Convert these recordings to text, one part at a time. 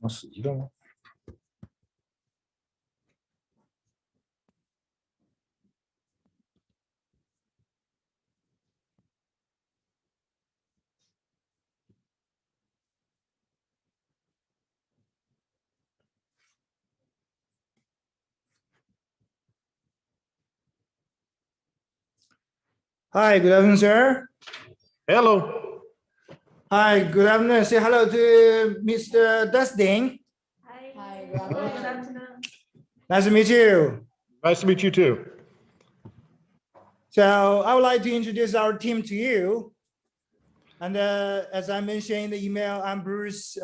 我死移动了。Hi, good afternoon, sir. Hello. Hi, good afternoon. Say hello to Mr. Dustin. Hi, good afternoon. Nice to meet you. Nice to meet you too. So I would like to introduce our team to you. And as I mentioned in the email, I'm Bruce,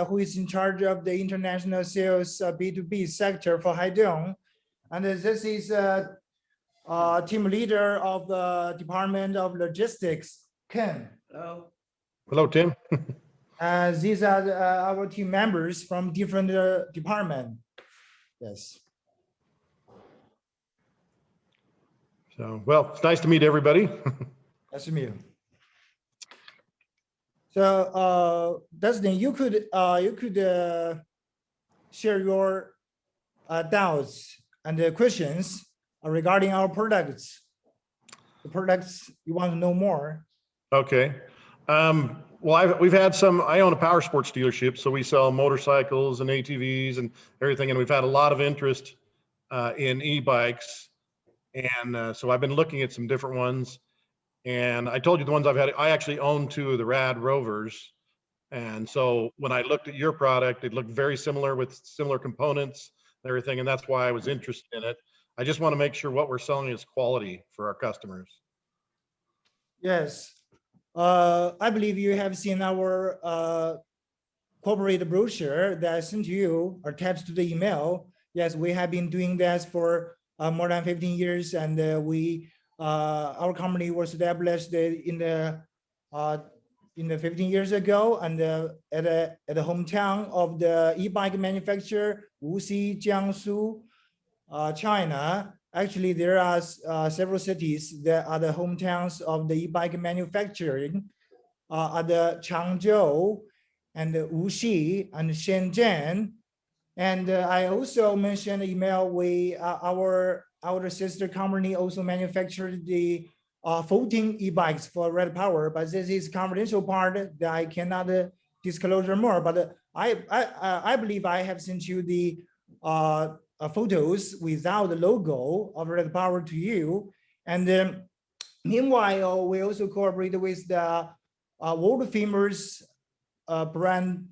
who is in charge of the international sales B2B sector for Haidong. And this is team leader of the Department of Logistics, Ken. Hello. Hello, Tim. These are our team members from different departments. Yes. So, well, it's nice to meet everybody. Nice to meet you. So, Dustin, you could share your doubts and questions regarding our products. The products you want to know more. Okay. Well, we've had some, I own a power sports dealership, so we sell motorcycles and ATVs and everything. And we've had a lot of interest in e-bikes. And so I've been looking at some different ones. And I told you the ones I've had, I actually own 2 of the Rad Rovers. And so when I looked at your product, it looked very similar with similar components and everything. And that's why I was interested in it. I just want to make sure what we're selling is quality for our customers. Yes. I believe you have seen our corporate brochure that I sent to you attached to the email. Yes, we have been doing this for more than 15 years, and our company was established in the 15 years ago, and at the hometown of the e-bike manufacturer Wuxi, Jiangsu, China. Actually, there are several cities that are the hometowns of the e-bike manufacturing, are the Changzhou and Wuxi and Shenzhen. And I also mentioned in the email, our sister company also manufactured the 14 e-bikes for Red Power, but this is confidential part that I cannot disclose more. But I believe I have sent you the photos without the logo of Red Power to you. And meanwhile, we also cooperate with the world famous brand,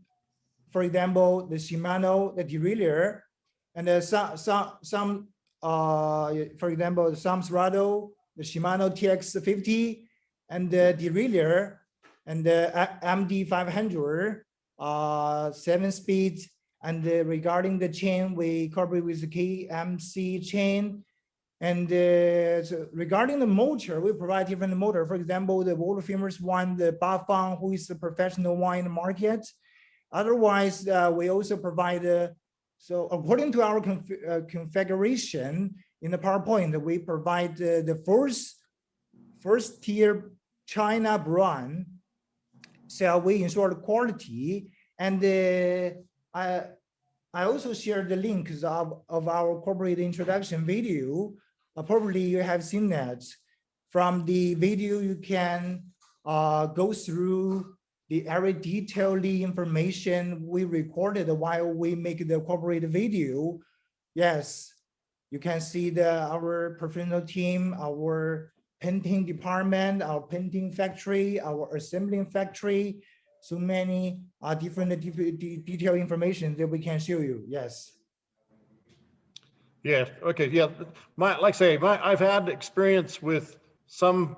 for example, the Shimano, the derailleur, and for example, the Samsrado, the Shimano TX50, and the derailleur, and the MD500, 7-speed. And regarding the chain, we cooperate with the KMC chain. And so regarding the motor, we provide different motor. For example, the world famous one, the Bafang, who is the professional one in the market. Otherwise, we also provide, so according to our configuration in the PowerPoint, we provide the first tier China brand. So we ensure the quality. And I also shared the links of our corporate introduction video. Probably you have seen that. From the video, you can go through the very detailed information we recorded while we make the corporate video. Yes, you can see our professional team, our painting department, our painting factory, our assembling factory. So many different detailed information that we can show you. Yes. Yeah. Okay. Yeah. Like I say, I've had experience with some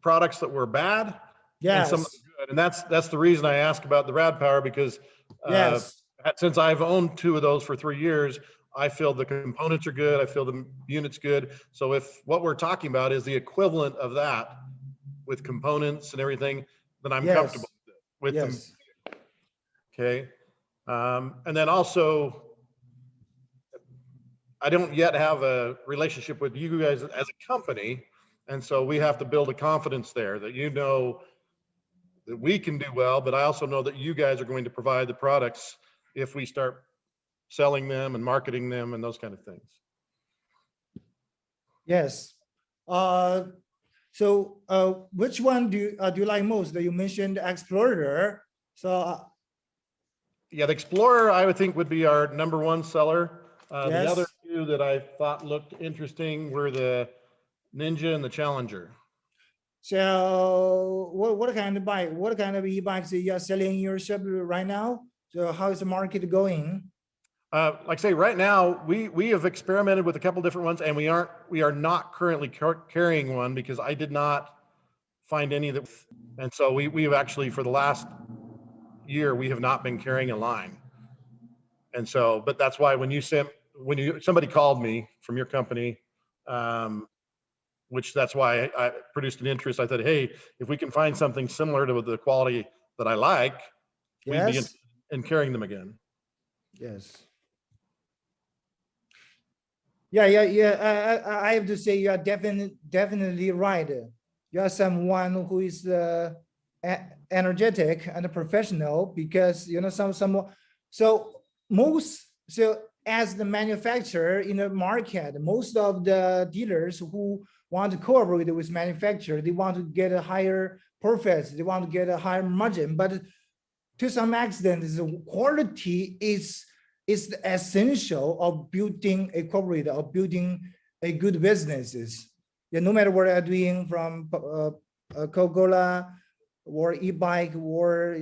products that were bad, and some Yes. good. And that's the reason I ask about the rad power, because Yes. since I've owned 2 of those for 3 years, I feel the components are good. I feel the unit's good. So if what we're talking about is the equivalent of that with components and everything, then I'm comfortable Yes. with them. Yes. Okay. And then also, I don't yet have a relationship with you guys as a company. And so we have to build a confidence there that you know that we can do well, but I also know that you guys are going to provide the products if we start selling them and marketing them and those kind of things. Yes. So which one do you like most? You mentioned Explorer. So Yeah, the Explorer, I would think would be our #1 seller. The other yes. 2 that I thought looked interesting were the Ninja and the Challenger. So what kind of bike? What kind of e-bikes you are selling in your shop right now? So how is the market going? Like I say, right now, we have experimented with a couple different ones, and we are not currently carrying one because I did not find any that, and so we have actually, for the last year, we have not been carrying a line. And so, but that's why when somebody called me from your company, which that's why I produced an interest. I said, hey, if we can find something similar to the quality that I like, we'd be Yes. in carrying them again. Yes. Yeah. I have to say you are definitely right. You are someone who is energetic and professional, because you know so as the manufacturer in the market, most of the dealers who want to cooperate with manufacturer, they want to get a higher profits, they want to get a higher margin, but to some extent, the quality is the essential of building a corporate, of building a good businesses. Yeah, no matter what you're doing, from Coca-Cola or e-bike or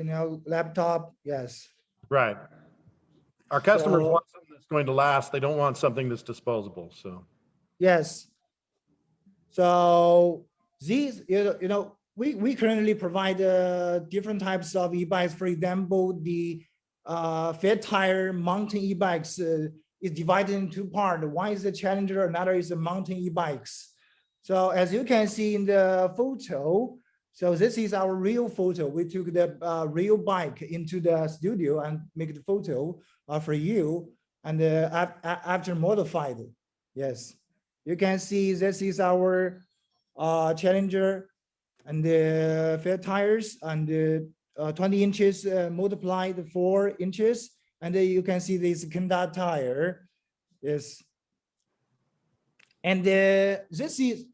laptop. Yes. Right. Our customers So want something that's going to last. They don't want something that's disposable. So yes. So these, we currently provide different types of e-bikes. For example, the fat tire mountain e-bikes is divided in 2 parts. One is the Challenger, another is the mountain e-bikes. So as you can see in the photo, so this is our real photo. We took the real bike into the studio and make the photo for you, and after modified. Yes. You can see this is our Challenger, and the fat tires, and 20 inches multiplied 4 inches, and then you can see this Kenda tire. Yes. And this is,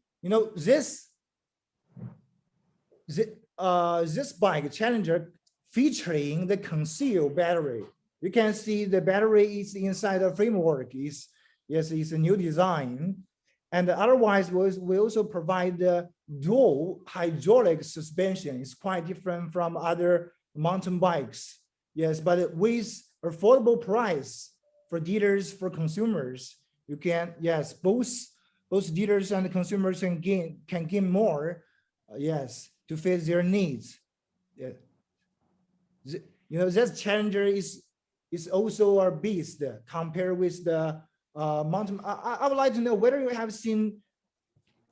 this bike Challenger featuring the concealed battery. You can see the battery is inside the framework. Yes, it's a new design. And otherwise, we also provide the dual hydraulic suspension. It's quite different from other mountain bikes. Yes, but with affordable price for dealers, for consumers, you can, yes, both dealers and consumers can gain more, yes, to fit their needs. Yeah. This Challenger is also our beast compared with the mountain. I would like to know whether you have seen.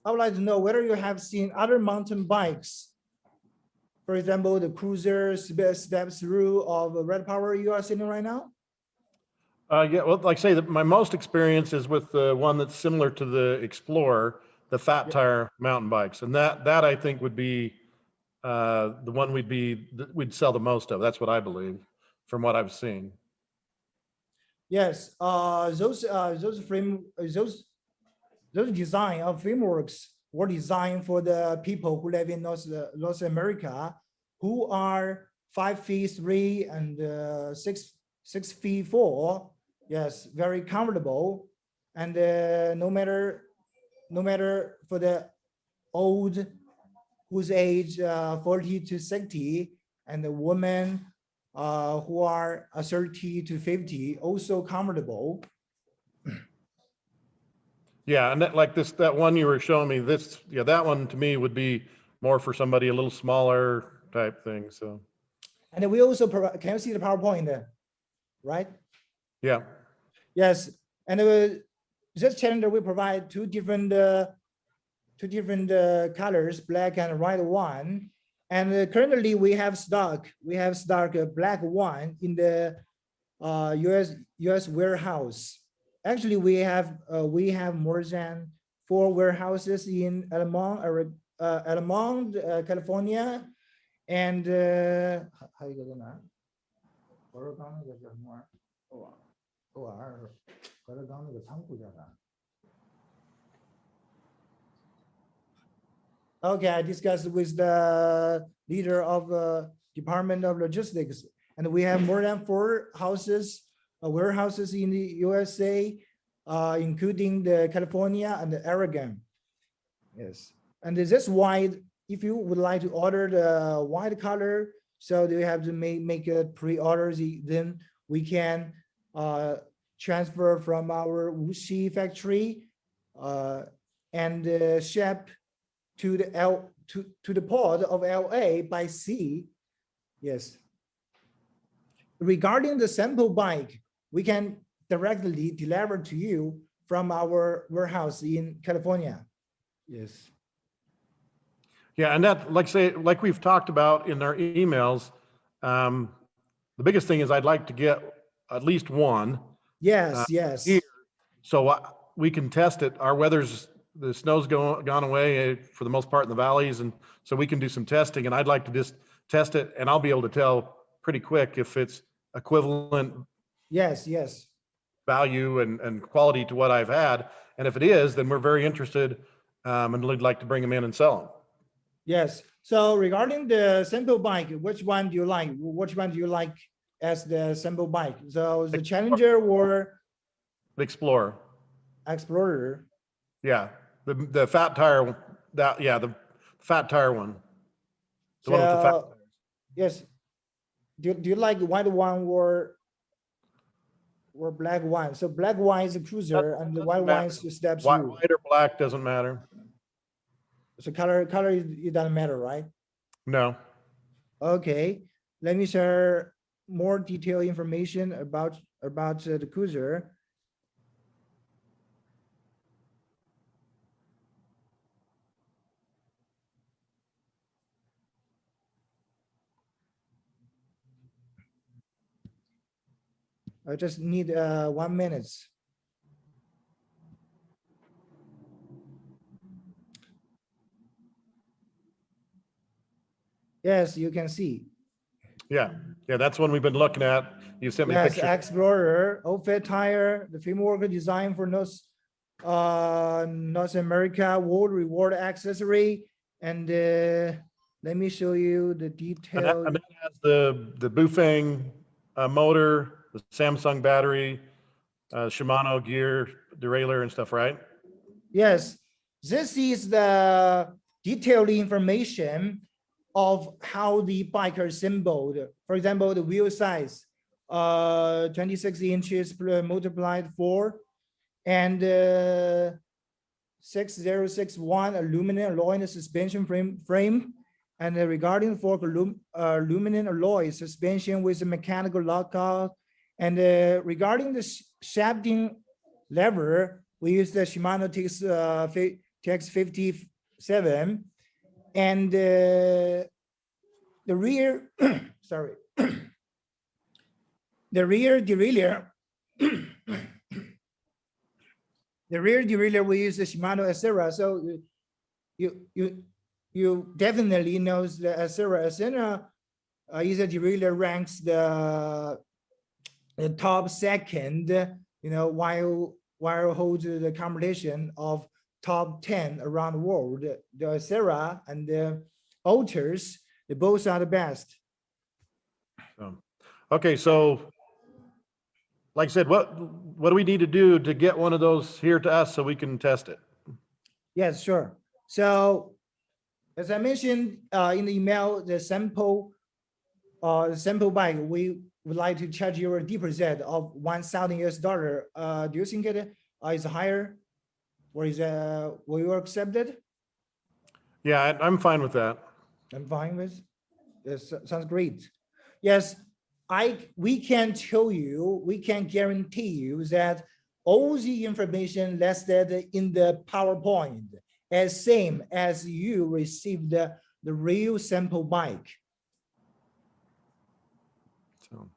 I would like to know whether you have seen other mountain bikes. For example, the Cruiser, Step Through of Red Power you are sitting right now. yeah, well, like I say, my most experience is with the one that's similar to the Explorer, the fat tire mountain bikes, and that I think would be the one we'd sell the most of. That's what I believe, from what I've seen. Yes, those design of frameworks were designed for the people who live in North America, who are 5'3" and 6'4". Yes, very comfortable, and no matter for the old whose age 40 to 60, and the women who are 30 to 50, also comfortable. Yeah, and that one you were showing me, that one to me would be more for somebody a little smaller, type thing. So, And we also provide, can you see the PowerPoint there? Right? yeah. Yes. And this calendar we provide two different colors, black and white one. And currently we have stock. We have stock black one in the US warehouse. Actually, we have more than 4 warehouses in Alamont, California, and how you go now? Oregon那个叫什么玩意儿？OR，俄勒冈那个仓库叫啥？Okay, I discussed with the leader of Department of Logistics, and we have more than 4 warehouses in the USA, including the California and the Oregon. Yes, and this white, if you would like to order the white color, so you have to make a pre-orders, then we can transfer from our Wuxi factory and ship to the port of LA by sea. Yes. Regarding the sample bike, we can directly deliver to you from our warehouse in California. Yes. Yeah, and that, like we've talked about in our emails, the biggest thing is I'd like to get at least one. Yes, yes. Here, so we can test it. The snow's gone away for the most part in the valleys, and so we can do some testing. And I'd like to just test it, and I'll be able to tell pretty quick if it's equivalent. Yes, yes. Value and quality to what I've had, and if it is, then we're very interested, and we'd like to bring them in and sell them. Yes. So regarding the sample bike, which one do you like? Which one do you like as the sample bike? So the Challenger or Explorer. Explorer? Yeah, the fat tire. The fat tire one. The one with the fat tires. Yes. Do you like white one or black one? So black one is a cruiser, and the white one is steps U. White or black doesn't matter. So color it doesn't matter, right? No. Okay, let me share more detailed information about the cruiser. I just need 1 minute. Yes, you can see. Yeah, that's one we've been looking at. You sent me pictures. Explorer, off-fed tire, the framework designed for North America, world reward accessory, and let me show you the detail. And that has the Bufang motor, the Samsung battery, Shimano gear, derailleur and stuff, right? Yes, this is the detailed information of how the bike are assembled. For example, the wheel size, 26 inches multiplied 4, and 6061 aluminum alloy in the suspension frame. And regarding for aluminum alloy suspension with a mechanical lockout. And regarding the shafting lever, we use the Shimano TX57. And the rear, sorry, the rear derailleur, we use the Shimano Acera. So you definitely knows the Acera. Acera is a derailleur ranks the top second, while holds the competition of top 10 around the world. The Acera and the Otters, they both are the best. Okay, so like I said, what do we need to do to get one of those here to us so we can test it? Yes, sure. So as I mentioned in the email, the sample bike, we would like to charge you a deposit of $1,000 US. Do you think it is higher, or will you accept it? Yeah, I'm fine with that. I'm fine with. Yes, sounds great. Yes, we can tell you, we can guarantee you that all the information listed in the PowerPoint is same as you received the real sample bike. So,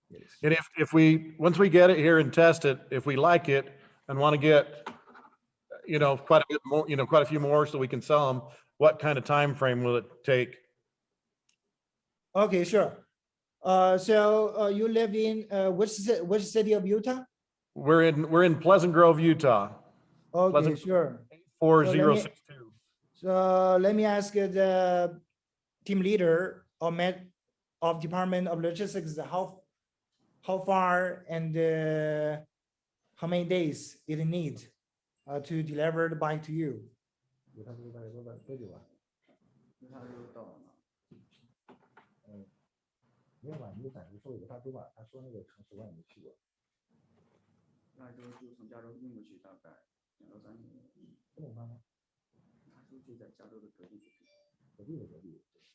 Yes. and if we, once we get it here and test it, if we like it and want to get, you know, quite a bit more, you know, quite a few more so we can sell them, what kind of time frame will it take? Okay, sure. So you live in which city of Utah? We're in Pleasant Grove, Utah, Okay, Pleasant sure. 4062. So let me ask the team leader of Department of Logistics how far and how many days it need to deliver the bike to you.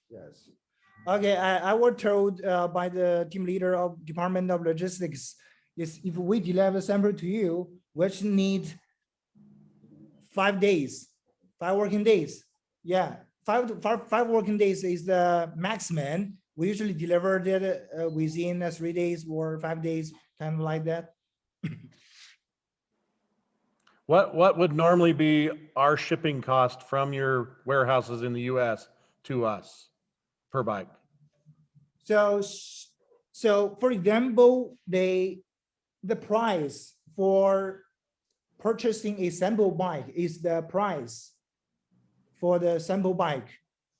Yes. Okay, I was told by the team leader of Department of Logistics is if we deliver sample to you, which need 5 days, 5 working days. Yeah, five working days is the maximum. We usually deliver it within 3 days or 5 days, kind of like that. What would normally be our shipping cost from your warehouses in the US to us per bike? So, so for example, the price for purchasing a sample bike is the price for the sample bike.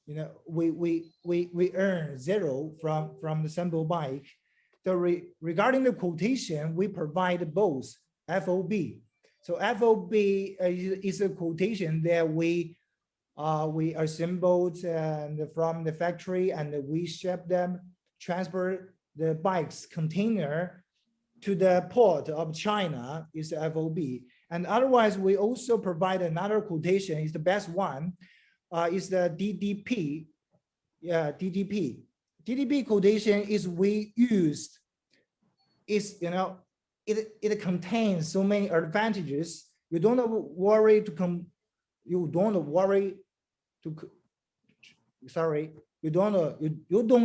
You know, we earn zero from the sample bike. So regarding the quotation, we provide both FOB. So FOB is a quotation that we assembled from the factory and we ship them, transfer the bikes container to the port of China is the FOB. And otherwise, we also provide another quotation, is the best one, is the DDP. Yeah, DDP. DDP quotation is we used, is, you know, it contains so many advantages. You don't worry to come, you don't worry to, sorry, you don't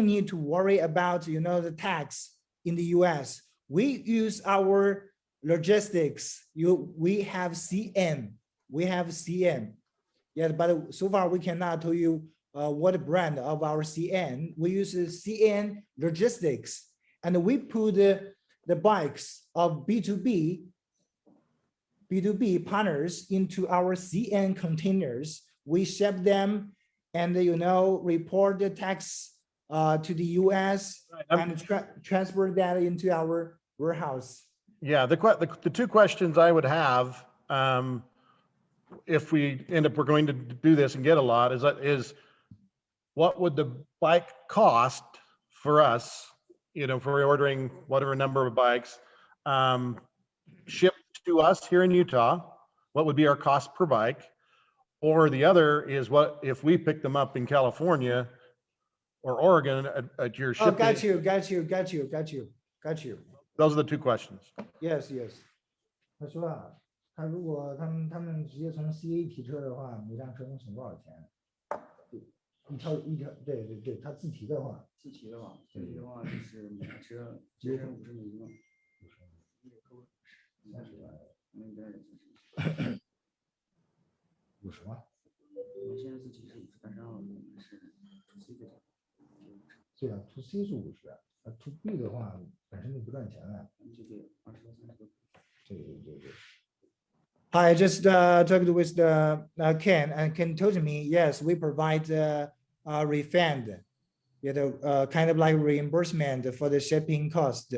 need to worry about, you know, the tax in the US. We use our logistics. We have CN. We have CN. Yeah, but so far we cannot tell you what brand of our CN. We use CN logistics, and we put the bikes of B2B partners into our CN containers. We ship them and, you know, report the tax to the US and transfer that into our warehouse. Yeah, the two questions I would have, if we end up, we're going to do this and get a lot, is what would the bike cost for us, you know, for ordering whatever number of bikes, shipped to us here in Utah? What would be our cost per bike? Or the other is, what if we pick them up in California or Oregon at your shipping? Oh, got you. Those are the two questions. Yes. 他说啊，他如果他们直接从 CA 提车的话，每辆车能省多少钱？一条，对，他自提的话就是每辆车节省50美金嘛，30万，应该也是50万。我们现在自己是50，但是我们是 to C 的。对啊 ，to C 是50，to B 的话本身就不赚钱了。就得20到30个。对。I just talked with the Ken, and Ken told me, yes, we provide refund, you know, kind of like reimbursement for the shipping cost.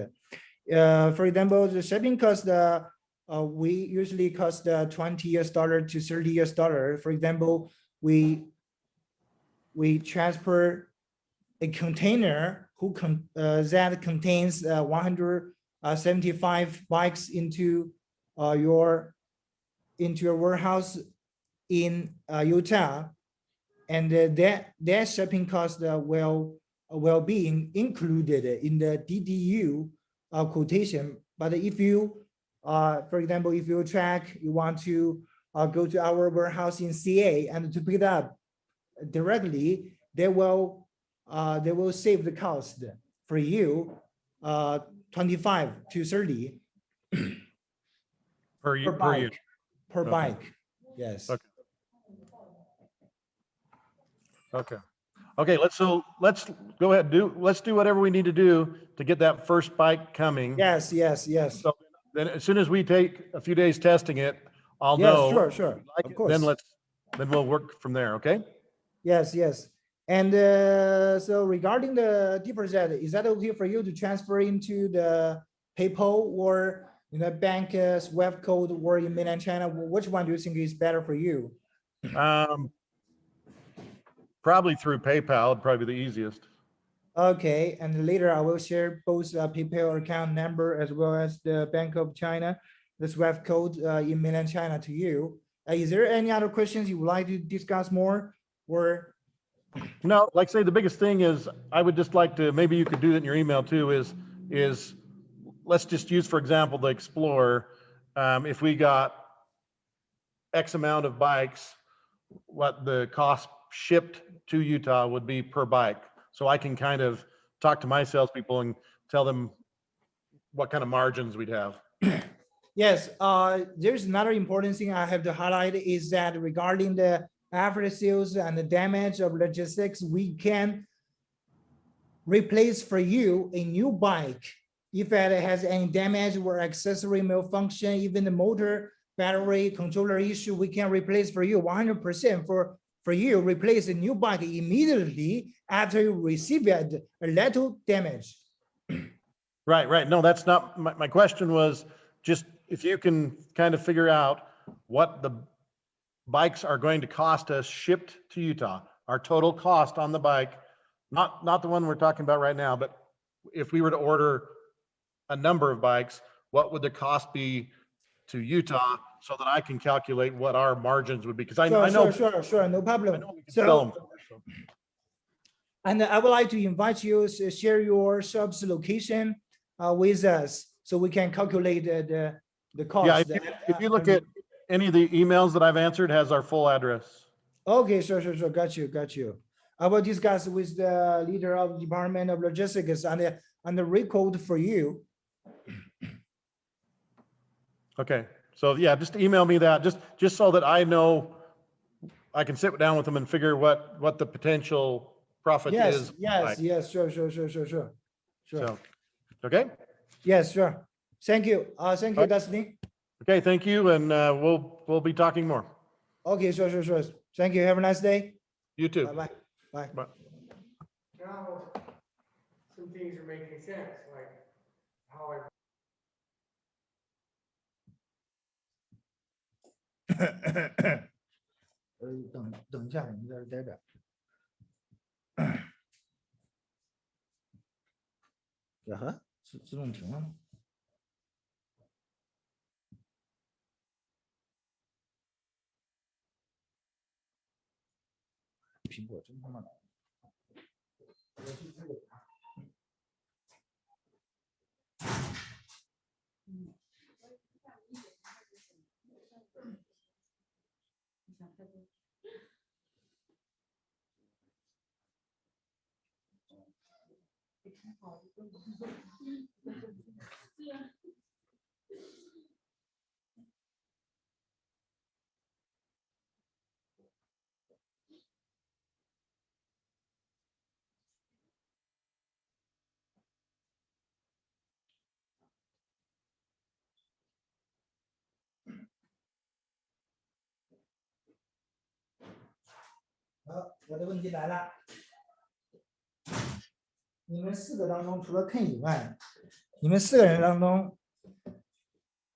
For example, the shipping cost, we usually cost $20 to $30. For example, we transfer a container that contains 175 bikes into your warehouse in Utah, and that shipping cost will be included in the DDU quotation. But if you, for example, if you want to go to our warehouse in CA and to pick it up directly, they will save the cost for you 25 to 30 per per year. bike. Per Okay. bike, yes. Okay. Okay, let's go ahead, let's do whatever we need to do to get that first bike coming. Yes. So then as soon as we take a few days testing it, I'll Yes, know. sure, If we like of it, course. then we'll work from there, okay? Yes. And so regarding the deposit, is that okay for you to transfer into the PayPal or bank SWIFT code or in mainland China? Which one do you think is better for you? Probably through PayPal would probably be the easiest. Okay, and later I will share both PayPal account number as well as the Bank of China, the SWIFT code in mainland China to you. Is there any other questions you would like to discuss more or? No, like I say, the biggest thing is I would just like to, maybe you could do it in your email too, is let's just use, for example, the Explorer. If we got X amount of bikes, what the cost shipped to Utah would be per bike. So I can kind of talk to my salespeople and tell them what kind of margins we'd have. Yes, there's another important thing I have to highlight is that regarding the after sales and the damage of logistics, we can replace for you a new bike. If it has any damage or accessory malfunction, even the motor, battery, controller issue, we can replace for you 100% for you, replace a new bike immediately after you receive it, a little damage. Right. No, that's not, my question was just if you can kind of figure out what the bikes are going to cost us shipped to Utah, our total cost on the bike, not the one we're talking about right now, but if we were to order a number of bikes, what would the cost be to Utah so that I can calculate what our margins would be? Because I know. Sure, no I problem. know we can sell them. And I would like to invite you to share your shop's location with us so we can calculate the cost. Yeah, if you look at any of the emails that I've answered, has our full address. Okay, sure. Got you. I will discuss with the leader of Department of Logistics on the recode for you. Okay, so yeah, just email me that, just so that I know I can sit down with them and figure what the potential profit is. Yes, sure. So, okay. Yes, sure. Thank you, Dustin. Okay, thank you, and we'll be talking more. Okay, sure. Thank you. Have a nice day. You too. Bye. Bye. Now, some things are making sense, like how I. 等一下，你在这待着。呀呵，自动停了吗？苹果真他妈老。好，我的问题来了。你们4个当中，除了 Ken 以外，你们4个人当中，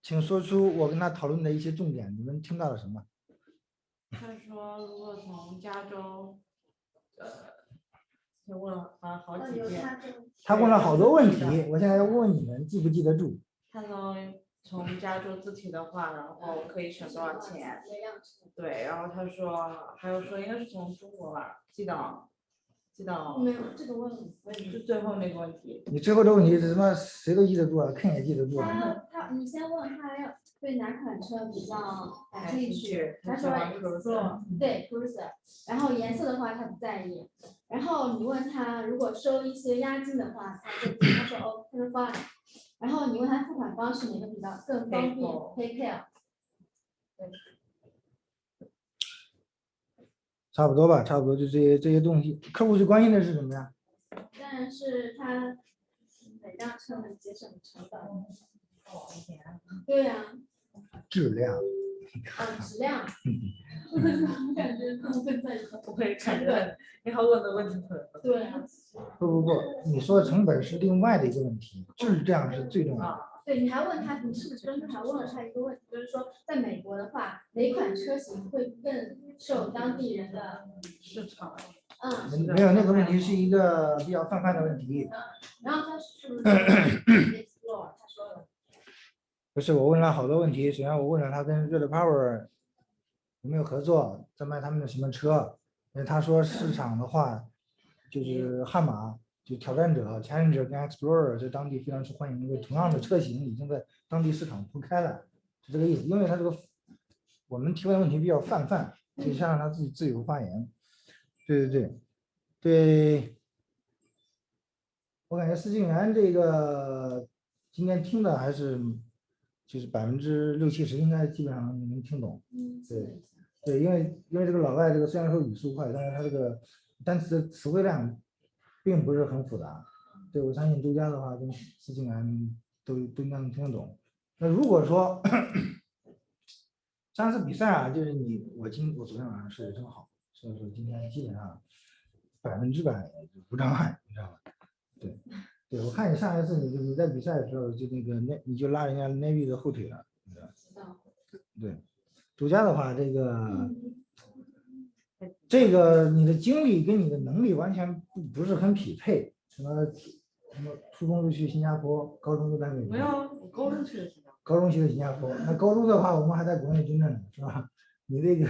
请说出我跟他讨论的一些重点，你们听到了什么？他说，如果从加州，他问了好几遍。他问了好多问题，我现在要问你们，记不记得住？他从从加州自提的话，然后可以省多少钱？对，然后他说还有说应该是从中国吧寄到没有这个问题，就最后那个问题。你最后这问题是什么？谁都记得住啊，看也记得住啊。你先问他要对哪款车比较感兴感兴趣趣，他说他喜欢 Cruiser 对 Cruiser，然后颜色的话他不在意，然后你问他如果收一些押金的话，他说哦，他说 fine，然后你问他付款方式哪个比较更方便 ，PayPal。差不多吧，差不多就这些东西。客户最关心的是什么呀？但是他每辆车能节省成本。对呀、质量。质量。我感觉他们更在意。我会感觉你好问的问题特别多。对啊。不，你说成本是另外的一个问题，质量是最重要的。对，你还问他，你是不是跟他还问了他一个问题，就是说，在美国的话，哪款车型会更受当地人的市场？没有，那个问题是一个比较泛泛的问题。然后他是不是？Explore，他说了。不是，我问了好多问题。首先我问了他跟热力 Power 有没有合作，在卖他们的什么车。因为他说市场的话，就是悍马。就挑战者、Challenger 跟 Explorer 在当地非常受欢迎，因为同样的车型已经在当地市场铺开了，是这个意思。因为他这个我们提问的问题比较泛，就先让他自己自由发言。对，我感觉司机员这个今天听的还是就是60%-70%应该基本上能听懂。对，因为这个老外这个虽然说语速快，但是他这个单词的词汇量并不是很复杂。对，我相信周家的话跟司机员都应该能听得懂。那如果说上次比赛啊，就是我昨天晚上睡得真好，所以说今天基本上100%无障碍，你知道吧？对，我看你上一次你在比赛的时候就你就拉人家 Navy 的后腿了，你知道吧？对，周家的话，这个你的经历跟你的能力完全不是很匹配。什么初中就去新加坡，高中就在美国。没有，我高中去的新加坡。高中去的新加坡，那高中的话，我们还在国内军着呢，是吧？你这个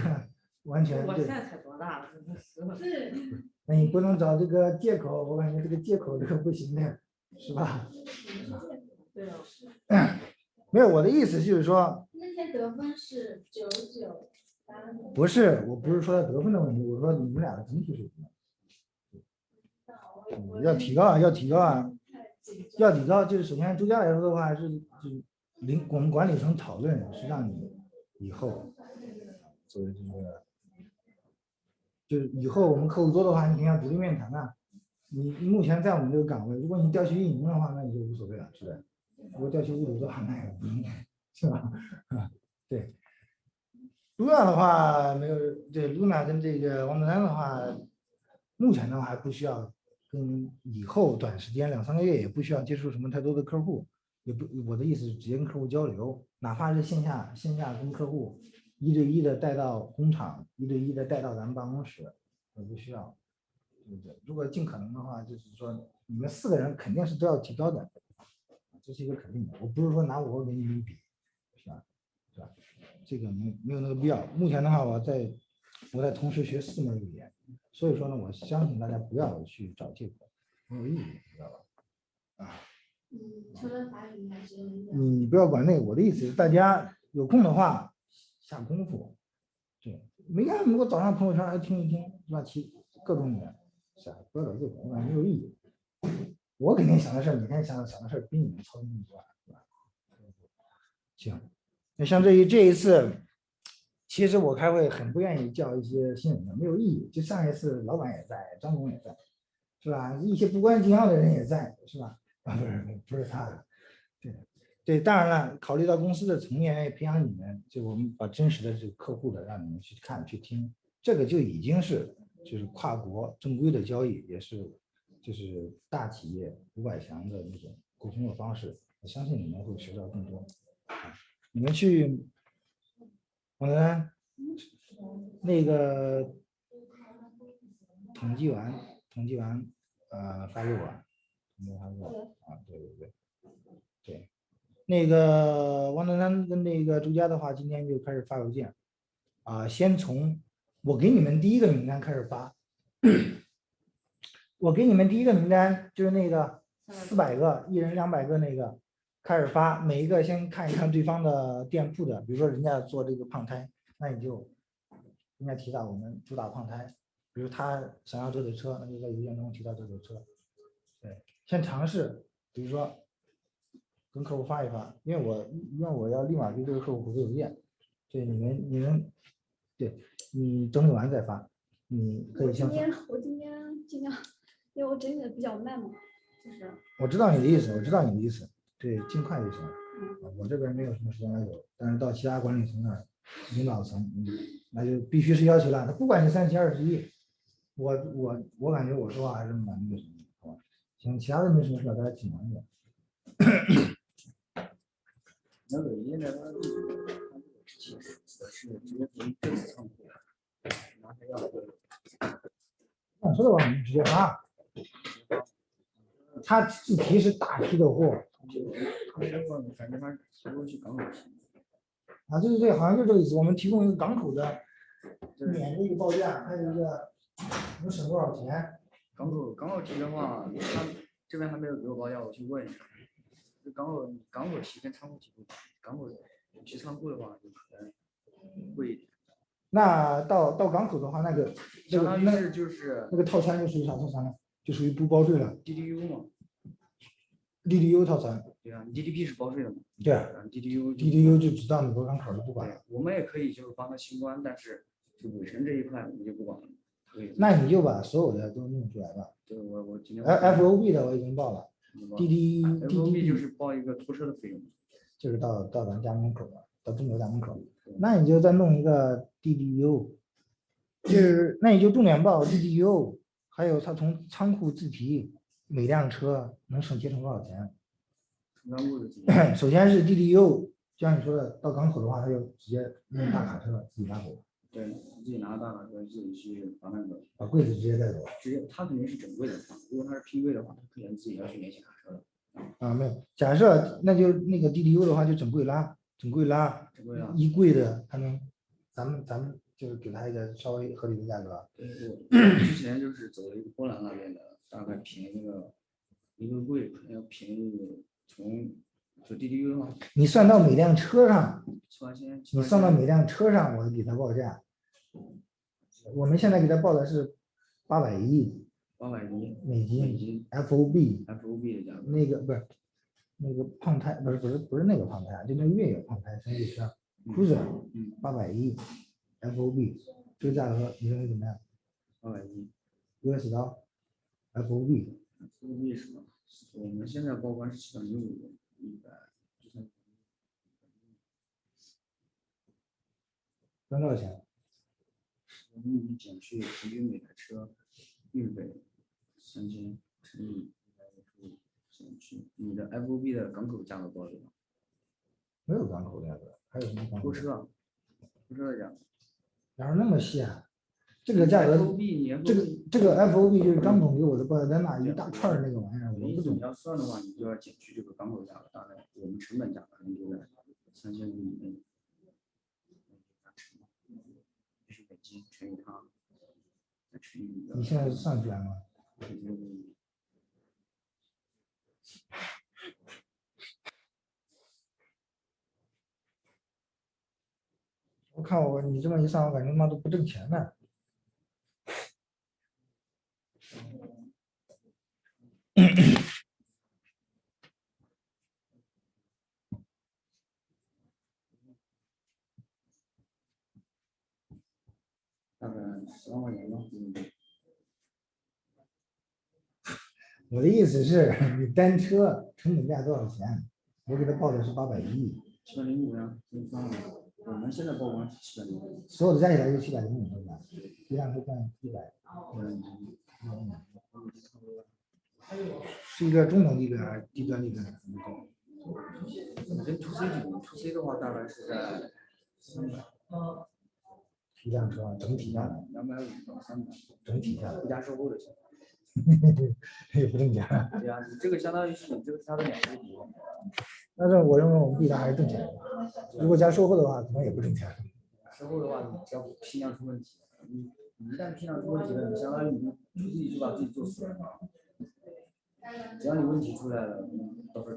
完全我现在才多大了，真的是。那你不能找这个借口，我感觉这个借口这个不行的，是吧？对啊。没有，我的意思就是说，那天得分是998。不是，我不是说得分的问题，我说你们俩的整体水平。要提高啊，要提高，就是首先周家来说的话我们管理层讨论是让你以后作为就是以后我们客户多的话，你肯定要独立面谈啊。你目前在我们这个岗位，如果你调去运营的话，那你就无所谓了，是吧？如果调去物流的话，那也不应该，是吧？对。Luna 的话没有，对 Luna 跟这个王德丹的话，目前的话还不需要。跟以后短时间2-3个月也不需要接触什么太多的客户，我的意思是直接跟客户交流，哪怕是线下跟客户1对1的带到工厂，1对1的带到咱们办公室，也不需要，对不对？如果尽可能的话，就是说你们4个人肯定是都要提高的，这是一个肯定的。我不是说拿我跟你们比，是吧？这个没有那个必要。目前的话，我在同时学4门语言。所以说呢，我相信大家不要去找借口，没有意义，知道吧？除了法语还是你不要管那个，我的意思是大家有空的话下功夫。对，没看如果早上朋友圈还听一听，是吧？各种语言，不要找借口，没有意义。我肯定想的事，每天想的事比你们操心多，是吧？行，那像这一次。其实我开会很不愿意叫一些新人的，没有意义。就上一次老板也在，张总也在，是吧？一些不关紧要的人也在，是吧？不是他，对，当然了，考虑到公司的层面，培养你们，就我们把真实的这个客户的让你们去看去听，这个就已经是就是跨国正规的交易，也是就是大企业500强的那种沟通的方式。我相信你们会学到更多。你们去。我们那个统计完，发给我，对。那个王德山跟那个周佳的话，今天就开始发邮件先从我给你们第一个名单开始发。我给你们第一个名单就是那个400个，一人200个那个开始发，每一个先看一看对方的店铺的，比如说人家做这个胖胎，那你就应该提到我们主打胖胎，比如他想要这种车，那就在邮件中提到这种车。对，先尝试，比如说跟客户发一发，因为我要立马给这个客户回邮件。对，你们，对你整理完再发，你可以先发。我今天尽量，因为我整理的比较慢嘛，就是我知道你的意思，我知道你的意思，对，尽快就行了。我这边没有什么时间要求，但是到其他管理层那儿，领导层，那就必须是要求了。他不管你37、21，我感觉我说话还是蛮那个什么的，好吧？行，其他的没什么事，大家挺忙的。那个现在他之前是直接从电子仓库，然后他要想说的话，你直接发。他自提是大批的货反正他提过去港口提。对对对，好像就这个意思。我们提供一个港口的免的一个报价，还有一个能省多少钱。港口提的话，他这边还没有给我报价，我去问一下。港口提跟仓库提不同，港口去仓库的话就可能贵一点。那到港口的话，那个相当于是就是那个套餐就属于啥套餐呢？就属于不包税了。DDU 嘛。DDU 套餐。对啊，DDP 是包税的嘛。对，DDU 就只到美国港口就不管了。我们也可以就是帮他清关，但是就尾声这一块我们就不管了。那你就把所有的都弄出来吧。对，我今天。FOB 的我已经报了。FOB 就是报一个拖车的费用。就是到咱家门口了，到中国家门口。那你就再弄一个 DDU， 就是那你就重点报 DDU， 还有他从仓库自提每辆车能省节省多少钱。首先是 DDU， 就像你说的，到港口的话，他就直接用大卡车自己拉走。对，自己拿大卡车自己去把那个把柜子直接带走。他肯定是整柜的放，如果他是拼柜的话，他可能自己要去联系卡车的。没有，假设那就那个 DDU 的话，就整柜拉，一柜的他能，咱们就是给他一个稍微合理的价格。对，我之前就是走了一个波兰那边的，大概便宜了一个柜可能要便宜从就 DDU 的话，你算到每辆车上，7000，你算到每辆车上，我给他报价。我们现在给他报的是810美金 FOB 的价格。那个不是那个胖胎，不是那个胖胎，就那个越野胖胎升级车 Cruiser 810 FOB， 这个价格你认为怎么样？810 US 刀 FOB 是吧？我们现在报关是705，赚多少钱？你减去平均每台车运费3000乘以减去你的 FOB 的港口价格多少？没有港口价格，还有什么港口？拖车的价格。哪有那么细啊？这个价格，这个 FOB 就是张总给我的报价单那一大串那个玩意儿，我不懂。你要算的话，你就要减去这个港口价格，大概我们成本价格可能就在3000以内。美金乘以它，再乘以你现在是算出来吗？我看你这么一算，我感觉他妈都不挣钱呢。大概10万块钱吧。我的意思是你单车成本价多少钱？我给他报的是810。705呀，我们现在报关是705。所有的加起来就705，对吧？一辆车赚100。是一个中等利润还是低端利润？跟 to C 比 ，to C 的话大概是在300。一辆车整体下来250到300，整体下来不加售后的钱。也不挣钱。对呀，你这个相当于是你这个是它的2倍多。但是我认为我们币单还是挣钱的，如果加售后的话，可能也不挣钱。售后的话，你只要批量出问题，你一旦批量出问题了，你相当于你自己就把自己做死了。只要你问题出来了，到时候。